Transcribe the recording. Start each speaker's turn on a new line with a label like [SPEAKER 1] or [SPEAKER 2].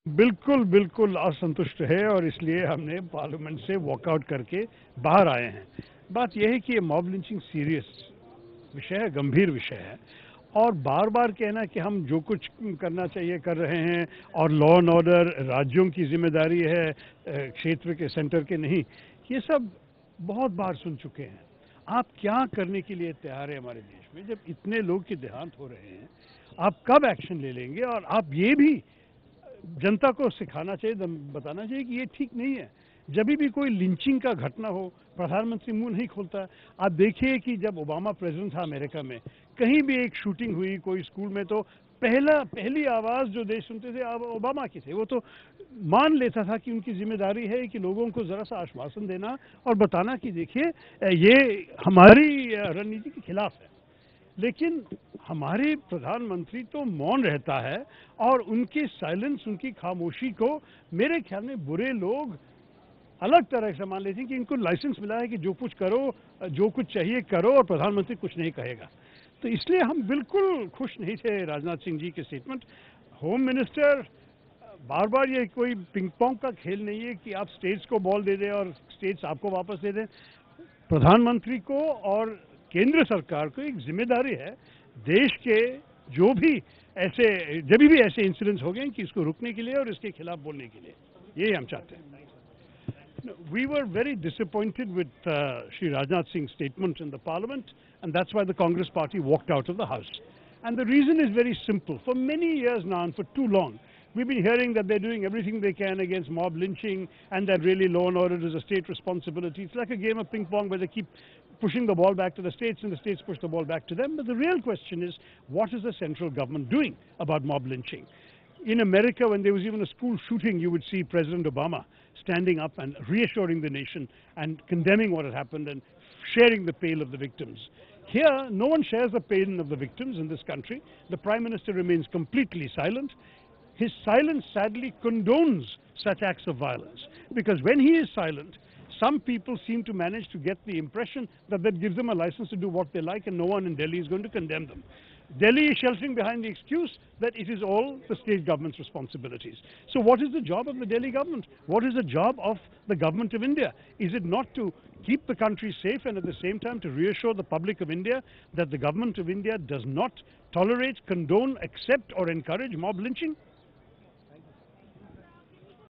[SPEAKER 1] बिल्कुल, बिल्कुल असंतुष्ट है और इसलिए हमने पार्लियामेंट से वॉकआउट करके बाहर आए हैं। बात यह है कि ये मॉब लिंचिंग सीरियस विषय है, गंभीर विषय है और बार-बार कहना कि हम जो कुछ करना चाहिए कर रहे हैं और लॉ एंड ऑर्डर राज्यों की ज़िम्मेदारी है क्षेत्र के, सेंटर के नहीं, ये सब बहुत बार सुन चुके हैं। आप क्या करने के लिए तैयार हैं हमारे देश में जब इतने लोग के देहांत हो रहे हैं? आप कब एक्शन ले लेंगे? और आप ये भी जनता को सिखाना चाहिए, बताना चाहिए कि ये ठीक नहीं है। जब भी कोई लिंचिंग का घटना हो, प्रधानमंत्री मुंह नहीं खोलता। आप देखिए कि जब ओबामा प्रेसिडेंट था अमेरिका में, कहीं भी एक शूटिंग हुई कोई स्कूल में, तो पहली आवाज़ जो देश सुनते थे अब ओबामा की थे। वो तो मान लेता था कि उनकी जिम्मेदारी है कि लोगों को ज़रा सा आश्वासन देना और बताना कि देखिए ये हमारी रणनीति के खिलाफ है। लेकिन हमारे प्रधानमंत्री तो मौन रहता है और उनके साइलेंस, उनकी खामोशी को मेरे ख्याल में बुरे लोग अलग तरह से मान लेते हैं कि इनको लाइसेंस मिला है कि जो कुछ करो, जो कुछ चाहिए करो और प्रधानमंत्री कुछ नहीं कहेगा। तो इसलिए हम बिल्कुल खुश नहीं थे राजनाथ सिंह जी के स्टेटमेंट। होम मिनिस्टर बार बार, ये कोई पिंग पोंग का खेल नहीं है कि आप स्टेट्स को बॉल दे दें और स्टेट्स आपको वापस दे दें। प्रधानमंत्री को और केंद्र सरकार को एक जिम्मेदारी है देश के जो भी ऐसे, जब भी ऐसे इंसिडेंट्स हो गए कि इसको रुकने के लिए और इसके खिलाफ बोलने के लिए, यही हम चाहते हैं। We were very disappointed with Shri Rajnath Singh's statement in the parliament, and that's why the Congress party walked out of the house. And the reason is very simple. For many years now, and for too long, we've been hearing that they're doing everything they can against mob lynching and that really law and order is a state responsibility. It's like a game of ping pong where they keep pushing the ball back to the states and the states push the ball back to them. But the real question is, what is the central government doing about mob lynching? In America, when there was even a school shooting, you would see President Obama standing up and reassuring the nation and condemning what had happened and sharing the pain of the victims. Here, no one shares the pain of the victims in this country. The Prime Minister remains completely silent. His silence sadly condones such acts of violence, because when he is silent, some people seem to manage to get the impression that that gives them a license to do what they like and no one in Delhi is going to condemn them. Delhi is sheltering behind the excuse that it is all the state government's responsibilities. So what is the job of the Delhi government? What is the job of the government of India? Is it not to keep the country safe and at the same time to reassure the public of India that the government of India does not tolerate, condone, accept or encourage mob lynching?